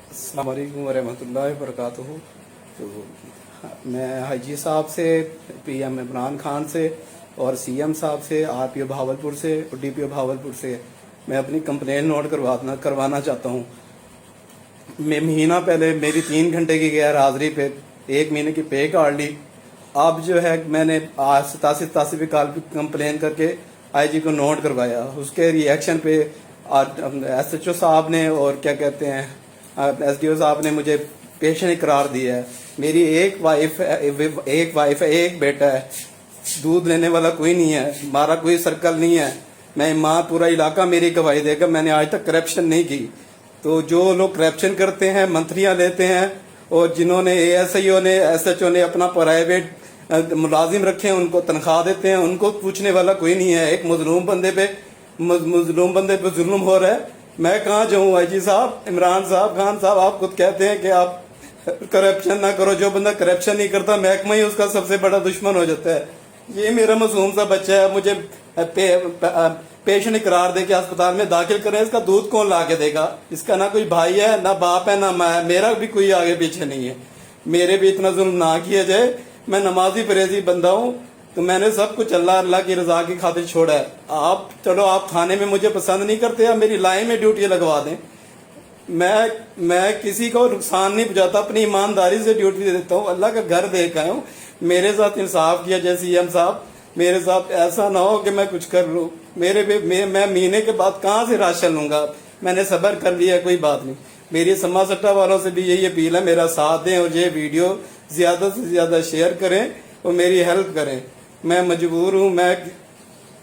अस्सलाम वालेकुम वरहमतुल्लाहि वबरकातुहू। तो मैं हाजी साहब से, पीएम इमरान खान से और सीएम साहब से, आरपीओ भावलपुर से और डीपीओ भावलपुर से मैं अपनी कंप्लेंट नोट करवाना चाहता हूँ। मैं महीना पहले मेरी 3 घंटे की गैर हाजिरी पे 1 महीने की पे काट ली। अब जो है मैंने आज 87 पे कॉल कंप्लेन करके आईजी को नोट करवाया। उसके रिएक्शन पे एसएचओ साहब ने और क्या कहते हैं एसडीओ साहब ने मुझे पेशेंट करार दिया है। मेरी एक वाइफ है, एक बेटा है, दूध लेने वाला कोई नहीं है, हमारा कोई सर्कल नहीं है। मैं माँ पूरा इलाका मेरी गवाही देगा, मैंने आज तक करप्शन नहीं की। तो जो लोग करप्शन करते हैं, मंत्रियां लेते हैं, और जिन्होंने एएसआईओ ने एसएचओ ने अपना प्राइवेट मुलाजिम रखे हैं, उनको तनख्वाह देते हैं, उनको पूछने वाला कोई नहीं है। एक मजलूम बंदे पे जुल्म हो रहा है। मैं कहाँ जाऊँ आईजी साहब, इमरान साहब, खान साहब, आप खुद कहते हैं कि आप करप्शन ना करो। जो बंदा करप्शन नहीं करता, महकमा ही उसका सबसे बड़ा दुश्मन हो जाता है। ये मेरा मासूम सा बच्चा है, मुझे पेशेंट करार दे के अस्पताल में दाखिल करें, इसका दूध कौन ला के देगा? इसका ना कोई भाई है, ना बाप है, ना माँ है, मेरा भी कोई आगे पीछे नहीं है। मेरे भी इतना जुल्म ना किया जाए। मैं नमाजी परहेजी बंदा हूँ, तो मैंने सब कुछ अल्लाह की रजा की खातिर छोड़ा है। आप चलो, आप थाने में मुझे पसंद नहीं करते, आप मेरी लाइन में ड्यूटी लगवा दें। मैं किसी को नुकसान नहीं पहुंचाता, अपनी ईमानदारी से ड्यूटी देता हूँ। अल्लाह का घर देख आया हूँ, मेरे साथ इंसाफ किया जैसे सीएम साहब। मेरे साथ ऐसा ना हो कि मैं कुछ कर लूँ। मैं महीने के बाद कहाँ से राशन लूंगा? मैंने सब्र कर लिया, कोई बात नहीं। मेरी समा सट्टा वालों से भी यही अपील है, मेरा साथ दें और ये वीडियो ज्यादा से ज्यादा शेयर करें और मेरी हेल्प करें। मैं मजबूर हूँ।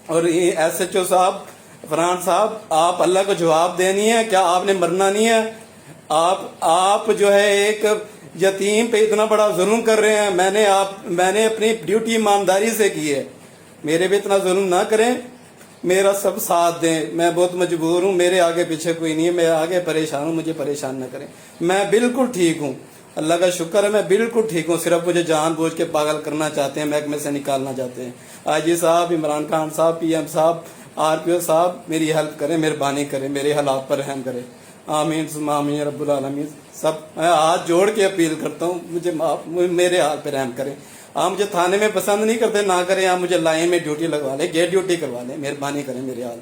और एसएचओ साहब, फरहान साहब, आप अल्लाह को जवाब देनी है। क्या आपने मरना नहीं है? आप जो है एक यतीम पे इतना बड़ा जुल्म कर रहे हैं। मैंने अपनी ड्यूटी ईमानदारी से की है, मेरे पे इतना जुल्म ना करें, मेरा सब साथ दें। मैं बहुत मजबूर हूँ, मेरे आगे पीछे कोई नहीं है, मैं आगे परेशान हूँ, मुझे परेशान ना करें। मैं बिल्कुल ठीक हूँ, अल्लाह का शुक्र है, मैं बिल्कुल ठीक हूँ। सिर्फ मुझे जानबूझ के पागल करना चाहते हैं, महकमे से निकालना चाहते हैं। आईजी साहब, इमरान खान साहब, पीएम साहब, आरपीओ साहब, मेरी हेल्प करें, मेहरबानी करें, मेरे हालात पर रहम करें। आमीन सुम्मा आमीन रब्बुल आलमीन। सब मैं हाथ जोड़ के अपील करता हूँ, मेरे हाल पर रहम करें। आप मुझे थाने में पसंद नहीं करते, ना करें, आप मुझे लाइन में ड्यूटी लगवा लें, गेट ड्यूटी करवा लें, मेहरबानी करें मेरे हाल।